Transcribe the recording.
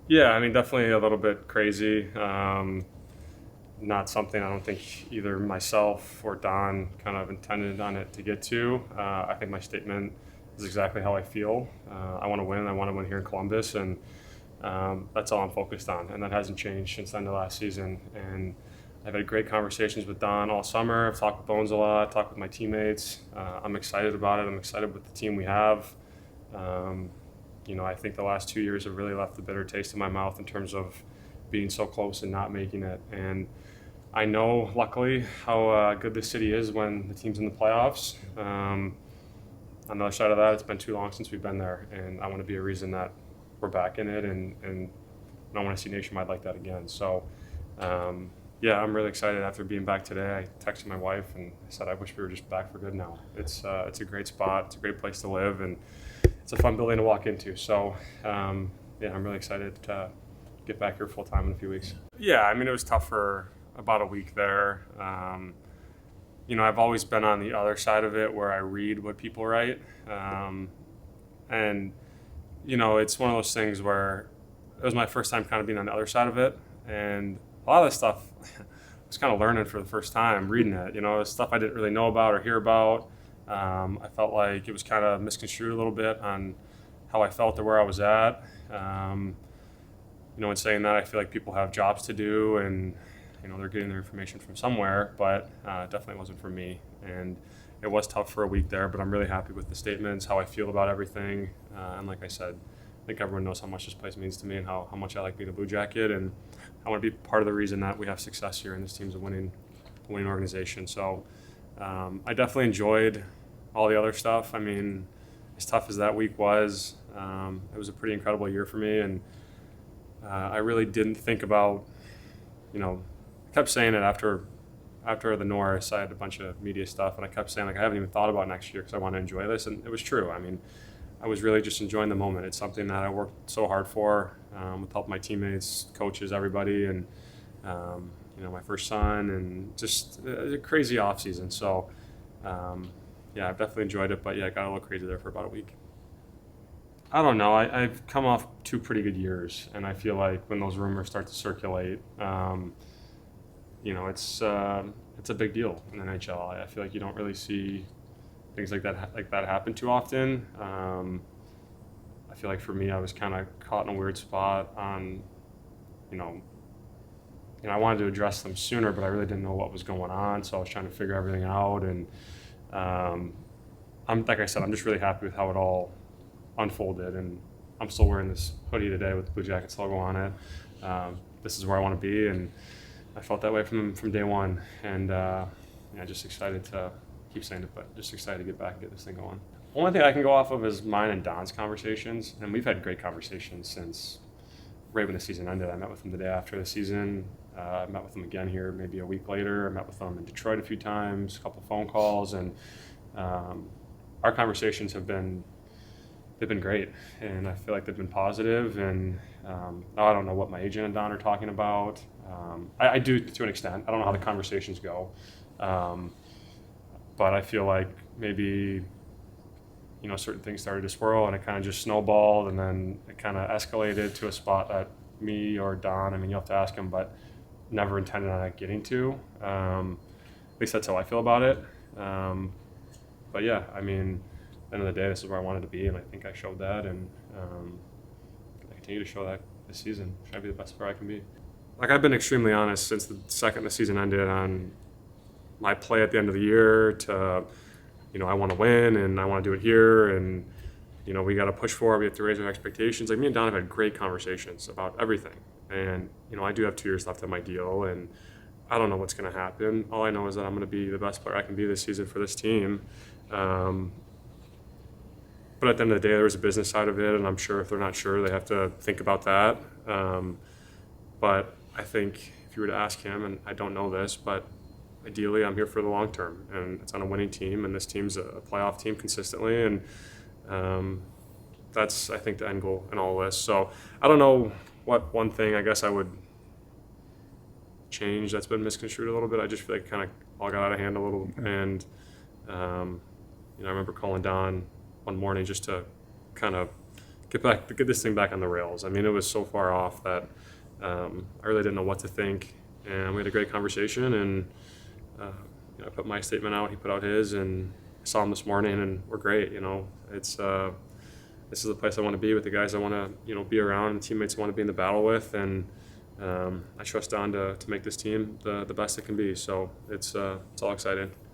Yeah, I mean, definitely a little bit crazy. Not something I don't think either myself or Don kind of intended on it to get to. I think my statement is exactly how I feel. I want to win. I want to win here in Columbus, and that's all I'm focused on. And that hasn't changed since the end of last season. And I've had great conversations with Don all summer. I've talked with Bones a lot, talked with my teammates. I'm excited about it. I'm excited with the team we have. Um, I think the last 2 years have really left a bitter taste in my mouth in terms of being so close and not making it. And I know, luckily, how good this city is when the team's in the playoffs. On the other side of that, it's been too long since we've been there, and I want to be a reason that we're back in it, and I want to see nationwide like that again. So, yeah, I'm really excited after being back today. I texted my wife and I said I wish we were just back for good now. It's a great spot. It's a great place to live, and it's a fun building to walk into. So, yeah, I'm really excited to get back here full time in a few weeks. Yeah, I mean, it was tough for about a week there. I've always been on the other side of it where I read what people write. And, it's one of those things where it was my first time kind of being on the other side of it. And a lot of this stuff I was kind of learning for the first time, reading it. It's stuff I didn't really know about or hear about. I felt like it was kind of misconstrued a little bit on how I felt or where I was at. In saying that, I feel like people have jobs to do and, they're getting their information from somewhere, but it definitely wasn't for me. And it was tough for a week there, but I'm really happy with the statements, how I feel about everything. And like I said, I think everyone knows how much this place means to me and how much I like being a Blue Jacket. And I want to be part of the reason that we have success here and this team's a winning organization. So I definitely enjoyed all the other stuff. I mean, as tough as that week was, it was a pretty incredible year for me. And I really didn't think about, I kept saying it after the Norris. I had a bunch of media stuff, and I kept saying, like, I haven't even thought about next year because I want to enjoy this. And it was true. I mean, I was really just enjoying the moment. It's something that I worked so hard for with help of my teammates, coaches, everybody, and my first son, and just a crazy off season. So, yeah, I've definitely enjoyed it. But yeah, it got a little crazy there for about a week. I don't know. I've come off two pretty good years, and I feel like when those rumors start to circulate, it's a big deal in the NHL. I feel like you don't really see things like that happen too often. I feel like for me, I was kind of caught in a weird spot on, you know, I wanted to address them sooner, but I really didn't know what was going on, so I was trying to figure everything out. And I'm like I said, I'm just really happy with how it all unfolded, and I'm still wearing this hoodie today with the Blue Jackets logo on it. This is where I want to be, and I felt that way from day one. And just excited to keep saying it, but just excited to get back and get this thing going. Only thing I can go off of is mine and Don's conversations, and we've had great conversations since right when the season ended. I met with him the day after the season. I met with him again here maybe a week later. I met with him in Detroit a few times, a couple of phone calls, and our conversations they've been great, and I feel like they've been positive. And I don't know what my agent and Don are talking about. I do to an extent. I don't know how the conversations go, but I feel like maybe certain things started to swirl, and it kind of just snowballed, and then it kind of escalated to a spot that me or Don, I mean, you'll have to ask him, but never intended on it getting to. At least that's how I feel about it. But yeah, I mean, at the end of the day, this is where I wanted to be, and I think I showed that, and I continue to show that this season. Try to be the best player I can be. Like, I've been extremely honest since the second the season ended on my play at the end of the year to, I want to win and I want to do it here, and we got to push forward. We have to raise our expectations. Like, me and Don have had great conversations about everything, and I do have 2 years left on my deal, and I don't know what's going to happen. All I know is that I'm going to be the best player I can be this season for this team. But at the end of the day, there was a business side of it, and I'm sure if they're not sure, they have to think about that. But I think if you were to ask him, and I don't know this, but ideally I'm here for the long term, and it's on a winning team, and this team's a playoff team consistently, and that's, I think, the end goal in all this. So I don't know what one thing I guess I would change that's been misconstrued a little bit. I just feel like kind of all got out of hand a little, and I remember calling Don one morning just to kind of get this thing back on the rails. I mean, it was so far off that I really didn't know what to think, and we had a great conversation. And I put my statement out, he put out his, and I saw him this morning, and we're great. It's this is the place I want to be with the guys I want to be around, and teammates I want to be in the battle with, and I trust Don to make this team the best it can be. So it's all exciting.